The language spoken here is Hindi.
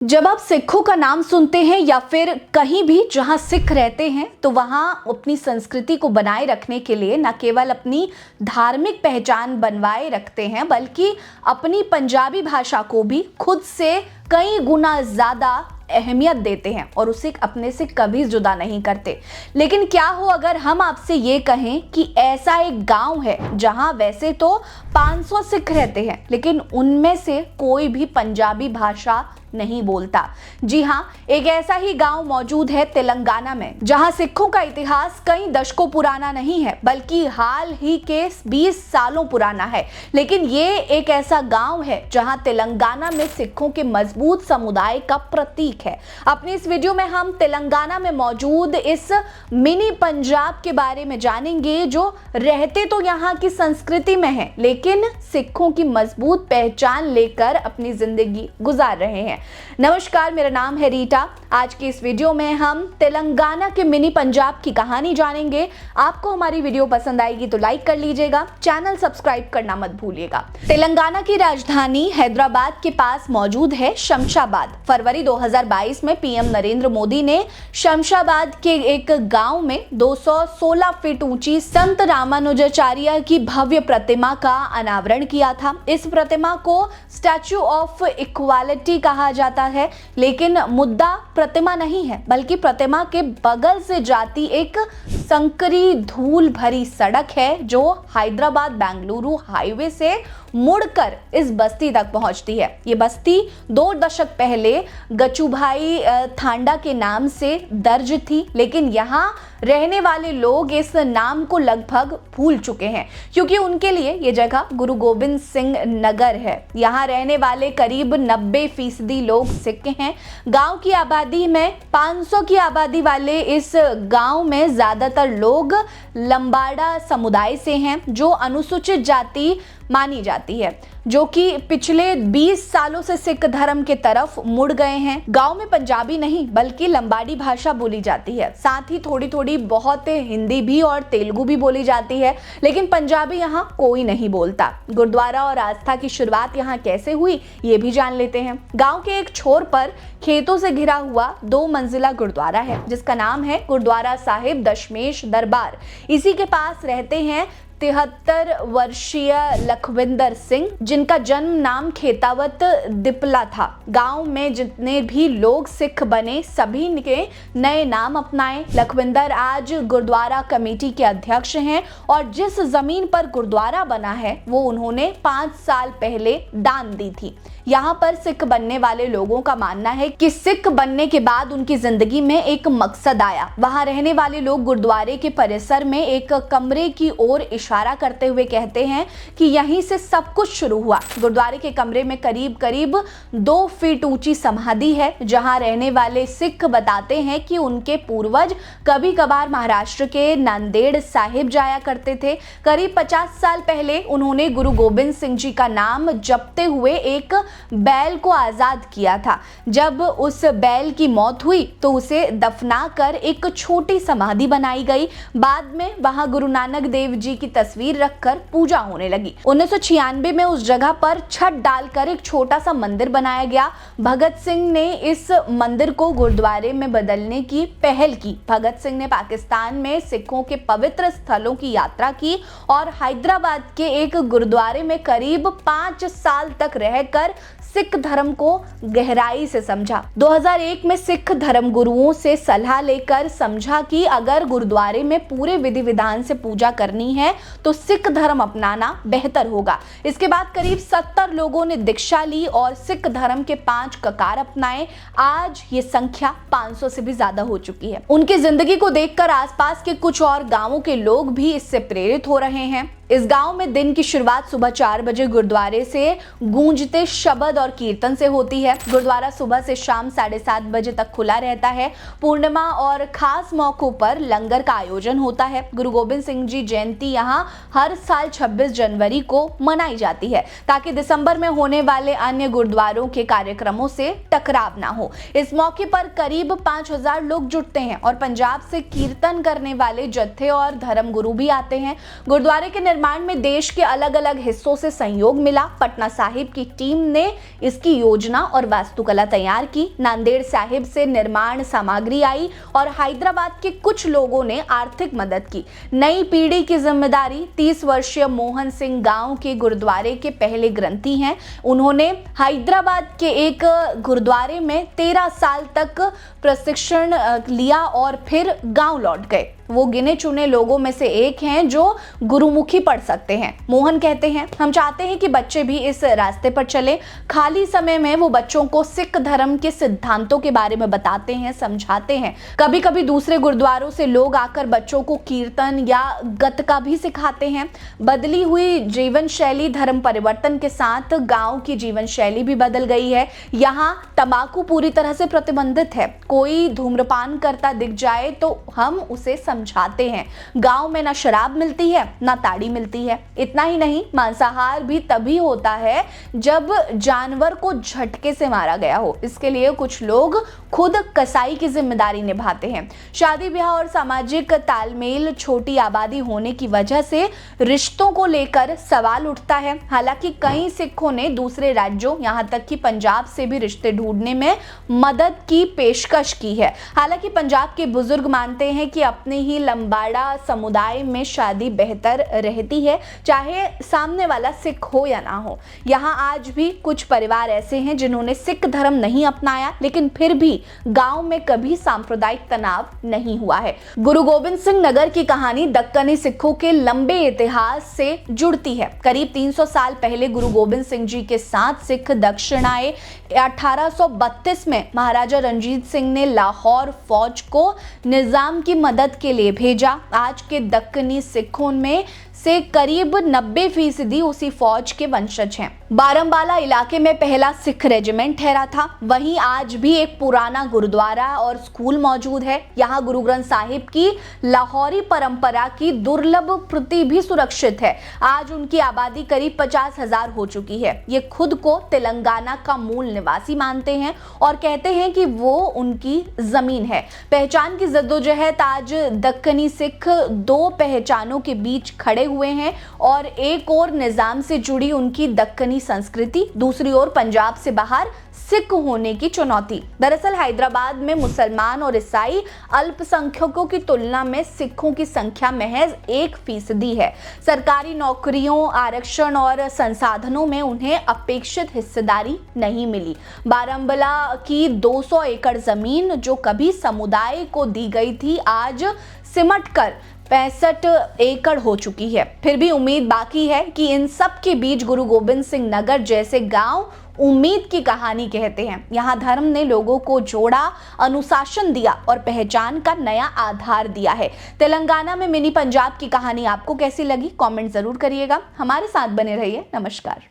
जब आप सिखों का नाम सुनते हैं या फिर कहीं भी जहां सिख रहते हैं तो वहां अपनी संस्कृति को बनाए रखने के लिए न केवल अपनी धार्मिक पहचान बनवाए रखते हैं बल्कि अपनी पंजाबी भाषा को भी खुद से कई गुना ज़्यादा अहमियत देते हैं और उसे अपने से कभी जुदा नहीं करते। लेकिन क्या हो अगर हम आपसे ये कहें कि ऐसा एक गांव है जहां वैसे तो 500 सिख रहते हैं लेकिन उनमें से कोई भी पंजाबी भाषा नहीं बोलता। जी हाँ, एक ऐसा ही गांव मौजूद है तेलंगाना में, जहां सिखों का इतिहास कई दशकों पुराना नहीं है बल्कि हाल ही के 20 सालों पुराना है। लेकिन ये एक ऐसा गांव है जहां तेलंगाना में सिखों के मजबूत समुदाय का प्रतीक है। अपनी इस वीडियो में हम तेलंगाना में मौजूद इस मिनी पंजाब के बारे में जानेंगे जो रहते तो यहाँ की संस्कृति में है लेकिन सिखों की मजबूत पहचान लेकर अपनी जिंदगी गुजार रहे हैं। नमस्कार, मेरा नाम है रीटा। आज की इस वीडियो में हम तेलंगाना के मिनी पंजाब की कहानी जानेंगे। आपको हमारी वीडियो पसंद आएगी तो लाइक कर लीजिएगा, चैनल सब्सक्राइब करना मत भूलिएगा। तेलंगाना की राजधानी हैदराबाद के पास मौजूद है शमशाबाद। फरवरी 2022 में पीएम नरेंद्र मोदी ने शमशाबाद के एक गांव में 216 फीट ऊंची संत रामानुजाचार्य की भव्य प्रतिमा का अनावरण किया था। इस प्रतिमा को स्टैच्यू ऑफ इक्वालिटी कहा जाता है, लेकिन मुद्दा प्रतिमा नहीं है बल्कि प्रतिमा के बगल से जाती एक संकरी धूल भरी सड़क है जो हैदराबाद बेंगलुरु हाईवे से मुड़कर इस बस्ती तक पहुंचती है। ये बस्ती 2 दशक पहले गचूभाई थांडा के नाम से दर्ज थी, लेकिन यहाँ रहने वाले लोग इस नाम को लगभग भूल चुके हैं क्योंकि उनके लिए ये जगह गुरु गोविंद सिंह नगर है। यहाँ रहने वाले करीब 90% लोग सिख हैं। गांव की आबादी में 500 की आबादी वाले इस गांव में ज्यादातर लोग लंबाड़ा समुदाय से हैं जो अनुसूचित जाति मानी जाती है, जो कि पिछले 20 सालों से सिख धर्म के तरफ मुड़ गए हैं। गांव में पंजाबी नहीं बल्कि लंबाड़ी भाषा बोली जाती है। साथ ही थोड़ी थोड़ी बहुत हिंदी भी और तेलुगु भी बोली जाती है, लेकिन पंजाबी यहाँ कोई नहीं बोलता। गुरुद्वारा और आस्था की शुरुआत यहाँ कैसे हुई ये भी जान लेते हैं। गाँव के एक छोर पर खेतों से घिरा हुआ 2 मंजिला गुरुद्वारा है जिसका नाम है गुरुद्वारा साहिब दशमेश दरबार। इसी के पास रहते हैं 73 वर्षीय लखविंदर सिंह, जिनका जन्म नाम खेतावत दिपला था। गांव में जितने भी लोग सिख बने सभी के नए नाम अपनाए। लखविंदर आज गुरुद्वारा कमेटी के अध्यक्ष हैं और जिस जमीन पर गुरुद्वारा बना है वो उन्होंने 5 साल पहले दान दी थी। यहाँ पर सिख बनने वाले लोगों का मानना है कि सिख बनने के बाद उनकी जिंदगी में एक मकसद आया। वहाँ रहने वाले लोग गुरुद्वारे के परिसर में एक कमरे की ओर इशारा करते हुए कहते हैं कि यहीं से सब कुछ शुरू हुआ। गुरुद्वारे के कमरे में करीब करीब 2 फीट ऊंची समाधि है जहां रहने वाले सिख बताते हैं कि उनके पूर्वज कभी कभार महाराष्ट्र के नांदेड़ साहिब जाया करते थे। करीब 50 साल पहले उन्होंने गुरु गोविंद सिंह जी का नाम जपते हुए एक बैल को आजाद किया था। जब उस बैल की मौत हुई तो उसे दफनाकर एक छोटी समाधि बनाई गई। बाद में वहां गुरु नानक देव जी की तस्वीर रखकर पूजा होने लगी। 1996 में उस जगह पर छत डालकर एक छोटा सा मंदिर बनाया गया। भगत सिंह ने इस मंदिर को गुरुद्वारे में बदलने की पहल की। भगत सिंह ने पाकिस्तान में सिखों के पवित्र स्थलों की यात्रा की और हैदराबाद के एक गुरुद्वारे में करीब 5 साल तक रहकर सिख धर्म को गहराई से समझा। 2001 में सिख धर्म गुरुओं से सलाह लेकर समझा कि अगर गुरुद्वारे में पूरे विधि विधान से पूजा करनी है तो सिख धर्म अपनाना बेहतर होगा। इसके बाद करीब 70 लोगों ने दीक्षा ली और सिख धर्म के 5 ककार अपनाए। आज ये संख्या 500 से भी ज्यादा हो चुकी है। उनकी जिंदगी को देखकर आसपास के कुछ और गांवों के लोग भी इससे प्रेरित हो रहे हैं। इस गांव में दिन की शुरुआत सुबह 4 बजे गुरुद्वारे से गूंजते शब्द और कीर्तन से होती है। गुरुद्वारा सुबह से शाम 7:30 बजे तक खुला रहता है। पूर्णिमा और खास मौकों पर लंगर का आयोजन होता है। गुरु गोविंद सिंह जी जयंती यहाँ हर साल 26 जनवरी को मनाई जाती है ताकि दिसंबर में होने वाले अन्य गुरुद्वारों के कार्यक्रमों से टकराव ना हो। इस मौके पर करीब 5000 लोग जुटते हैं और पंजाब से कीर्तन करने वाले जत्थे और धर्मगुरु भी आते हैं। गुरुद्वारे के निर्माण में देश के अलग अलग हिस्सों से सहयोग मिला। पटना साहिब की टीम ने इसकी योजना और वास्तुकला तैयार की। नांदेड़ साहिब से निर्माण सामग्री आई और हैदराबाद के कुछ लोगों ने आर्थिक मदद की। नई पीढ़ी की जिम्मेदारी। 30 वर्षीय मोहन सिंह गांव के गुरुद्वारे के पहले ग्रंथी हैं। उन्होंने हैदराबाद के एक गुरुद्वारे में 13 साल तक प्रशिक्षण लिया और फिर गांव लौट गए। वो गिने चुने लोगों में से एक हैं जो गुरुमुखी पढ़ सकते हैं। मोहन कहते हैं, हम चाहते हैं कि बच्चे भी इस रास्ते पर चले। खाली समय में वो बच्चों को सिख धर्म के सिद्धांतों के बारे में बताते हैं, समझाते हैं। कभी कभी दूसरे गुरुद्वारों से लोग आकर बच्चों को कीर्तन या गतका भी सिखाते हैं। बदली हुई जीवन शैली, धर्म परिवर्तन के साथ गांव की जीवन शैली भी बदल गई है। यहाँ तंबाकू पूरी तरह से प्रतिबंधित है। कोई धूम्रपान करता दिख जाए तो हम उसे समझाते हैं। गांव में ना शराब मिलती है ना ताड़ी मिलती है। इतना ही नहीं, मांसाहार भी तभी होता है जब जानवर को झटके से मारा गया हो। इसके लिए कुछ लोग खुद कसाई की जिम्मेदारी निभाते हैं। शादी ब्याह और सामाजिक तालमेल, छोटी आबादी होने की वजह से रिश्तों को लेकर सवाल उठता है। हालांकि कई सिखों ने दूसरे राज्यों, यहाँ तक कि पंजाब से भी रिश्ते ढूंढने में मदद की पेशकश की है। हालांकि पंजाब के बुजुर्ग मानते हैं कि अपने ही लंबाड़ा समुदाय में शादी बेहतर रहती है, चाहे सामने वाला सिख हो या ना हो। यहाँ आज भी कुछ परिवार ऐसे हैं जिन्होंने सिख धर्म नहीं अपनाया, लेकिन फिर भी गांव में कभी सांप्रदायिक तनाव नहीं हुआ है। गुरु गोबिंद सिंह नगर की कहानी दक्कनी सिखों के लंबे इतिहास से जुड़ती है। करीब 300 साल पहले गुरु गोबिंद सिंह जी के साथ सिख दक्षिण आए। 1832 में महाराजा रणजीत सिंह ने लाहौर फौज को निजाम की मदद के लिए भेजा। आज के दक्कनी सिखों में से करीब 90% उसी फौज के वंशज हैं। बारंबाला इलाके में पहला सिख रेजिमेंट ठहरा था। वहीं आज भी एक पुराना गुरुद्वारा और स्कूल मौजूद है। यहाँ गुरु ग्रंथ साहिब की लाहौरी परंपरा की दुर्लभ प्रति भी सुरक्षित है। आज उनकी आबादी करीब 50,000 हो चुकी है। ये खुद को तेलंगाना का मूल निवासी मानते हैं और कहते हैं कि वो उनकी जमीन है। पहचान की जद्दोजहद आज दक्कनी सिख दो पहचानों के बीच खड़े हुए हैं और एक और निजाम से जुड़ी उनकी दक्कनी संस्कृति, दूसरी ओर पंजाब से बाहर सिख होने की चुनौती। दरअसल हैदराबाद में मुसलमान और ईसाई अल्पसंख्यकों की तुलना में सिखों की संख्या महज 1% है। सरकारी नौकरियों, आरक्षण और संसाधनों में उन्हें अपेक्षित हिस्सेदारी नहीं मिली। बारामूला की 200 एकड़ जमीन जो कभी समुदाय को दी गई थी, आज सिमटकर 65 एकड़ हो चुकी है। फिर भी उम्मीद बाकी है कि इन सब के बीच गुरु गोबिंद सिंह नगर जैसे गांव उम्मीद की कहानी कहते हैं। यहाँ धर्म ने लोगों को जोड़ा, अनुशासन दिया और पहचान का नया आधार दिया है। तेलंगाना में मिनी पंजाब की कहानी आपको कैसी लगी? कमेंट जरूर करिएगा। हमारे साथ बने रहिए। नमस्कार।